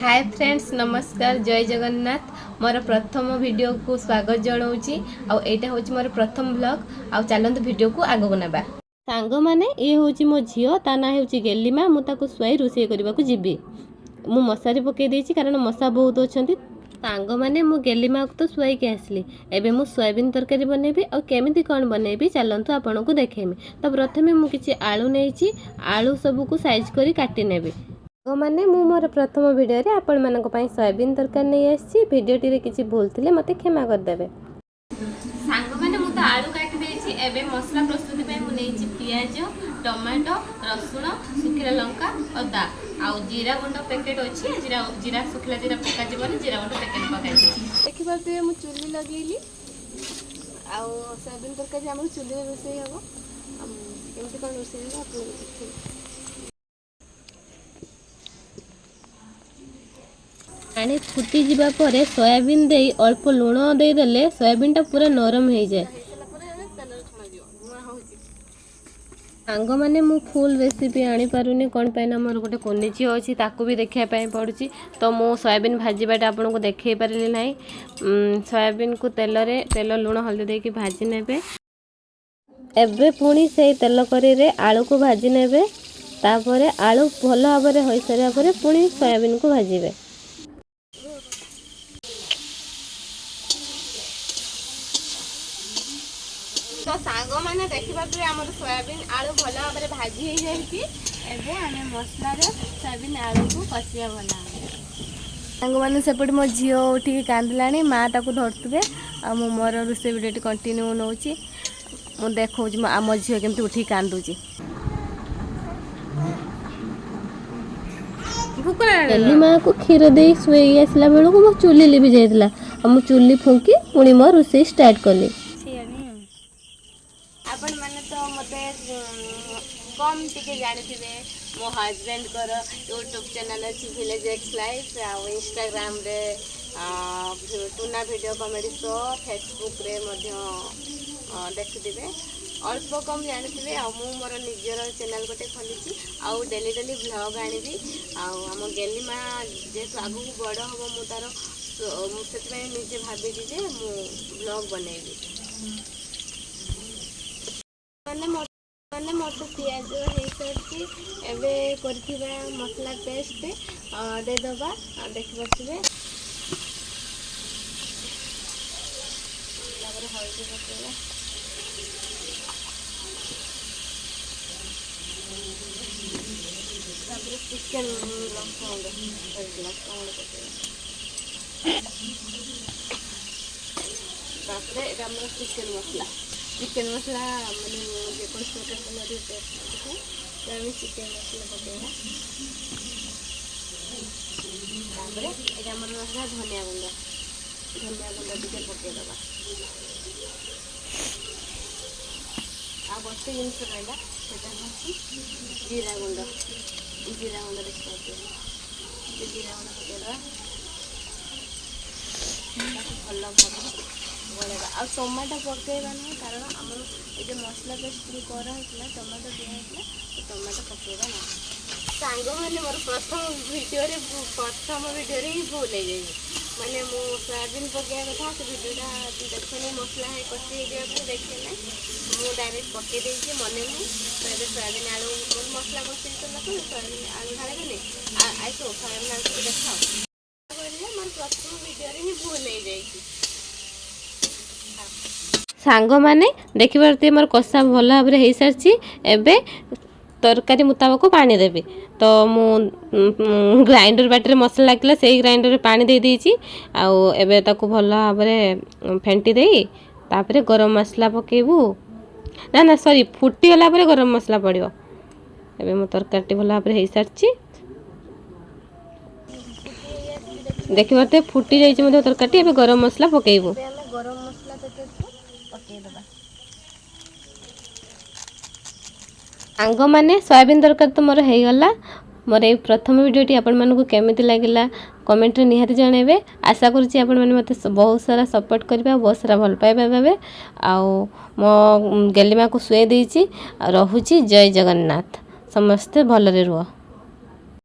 Hi friends नमस्कार जय जगन्नाथ मोर प्रथम वीडियो को स्वागत जनाऊँगी आईटा हूँ मोर प्रथम ब्लॉग आ चलते वीडियो को आगक ना सांग मैंने ये हूँ मो झील ता ना हूँ गेलीमा मुझे शुआई रोषे करने को जीवी मु मशारी पकई देती कारण मशा बहुत अच्छा सांग मैंने मु गेलीमा को तो शुआई आसली एवं मुझे सोयाबीन तरकारी बनैबी और केमी कौन बनैबी चलतु आपन को देखेमी। तो प्रथम मुझे आलू नहीं आलू सबको साइज कर काटी नेबी मैंने मोर प्रथम वीडियो आपण मानक सोयाबीन तरकारी नहीं आसी भिडटी किसी भूल थे मत क्षमा करदे। सांग मैंने मुझे आलू काटी देछि एबे मसला प्रस्तुति पे मु नेछि पियाज टमाटो रसुण सुखिला लंका अदा आ जीरा गुंड पैकेट अछि जीरा सुखिला जीरा पका जीवन जीरा गुंड पैकेट पका देखि पाते मु चुल्ली लगेली आ सोयाबीन तरकारी हम चुल्ली रोषे हम केमती कोन रोषे हम आपन पानी फुटी जावा पर सोयाबीन दे अल्प लुण देदेले सोयाबीन टा पूरा नरम हो जाए। सांग मैंने मु फुल रेसिपी आनी पारुनी कौन पाइना मोर गोटे कोनी झील अच्छी ताकू भी देखा पड़ी तो मु सोयाबीन भाजवाटा आपन को देखे पारे ना। सोयाबीन को तेल लुण हल्दी देके भाजी नेबे एबे पुणी से तेल करी आलू को भाजी नेबे तापर आलू भल भाव में हो सारा पर पुणी सोयाबीन को भाजिबे। तो सांग मैंने देखा आम सोयाबीन आलू भल भाव में भाजी हो जाए आम मसला सोयाबीन आलू को कषिया भल सांग मैंने सेपटे मो झील उठिक कांदिला माँ ताको धरते आ मोर रोषे वीडियो कंटिन्यू नौ देखा आम झील केमती उठिक कांदुची पहली माँ को क्षीर दे शुई आसला बेलू मो चुली लिभि जाइला मु चुली फुंकी पुणी मो रोषे स्टार्ट कली। आपण माने तो मते कम टिके जानिथिबे मो हस्बैंड कर यूट्यूब चैनल अछि विलेज एक्स लाइफ आ इंस्टाग्राम रे tuna video comedy show Facebook रे मध्य देखिथिबे अल्प कम जानिथिबे आ मु मोर निजर चैनल गोटे खोलिछि आ डेली डेली व्लॉग आनिबी आ हम गेलीमा जे आगु बड़ हम मु तार मु सेतमे निजे भाबिछि जे मु व्लॉग बनैबी मैंने मोर तो पियाज हो सारी एवं कर मसला पेस्ट देदबा देखिए हल्दी पकेगा चिकेन चिकेन मसला मैंने जो चिकेन मसला पकेगा ये मसला धनिया गुंड टे पकईदबा आ गोटे जिन रहा जीरा गुंड देखिए जीरा गुंड पकईदबा भल गोलेगा आ टमाटो पकईबा ना कारण आम ये मसला पेस्ट कराइला टमाटो दिखाई तो टमाटो पकईबा ना। सांग मैंने मोर प्रथम वीडियो ही भूल हो जाए मैंने मु सोयाबीन पकड़ा कथा से वीडियोटा देखने मसला है कषि देखे ना मु डायरेक्ट पकई देती मने तो ये सोयाबीन आलू मसला कषि सोयाबीन आलू ढाले आई तो सोयाबीन आलू देखा मोर प्रथम वीडियो ही भूल हो जाए। सांग मैंने देखिए मोर कषा भल भाव में हो सारी एवं तरकारी मुताबक पानी देवी तो मु ग्राइंडर बाटर मसला लगे से ग्राइंडर पानी दे देछि आउ एबे ताकू भल भाव में फेंटी देई तापरे गरम मसला पकेबू ना ना सॉरी फुटी गला परे गरम मसला पड़िबो एबे मो तरकारी भल भाव में हो सारी देखिए फुटी जाइए मधे तरकारी एबे गरम मसला पकेबू गरम मसला पकेदबा सांग मैंने सोयाबीन तरकारी तो मोर हो गला मोर ये प्रथम वीडियोटी आपण मानक केमिति लागिला कमेंट रे निहाती जणेबे आशा करूची आपण माने मते बहुत सारा सपोर्ट करबे बहुत सारा भल पाइबा देबे आ मो गेलीमा को सुए देछि रहूची जय जगन्नाथ समस्ते भल रे रुह।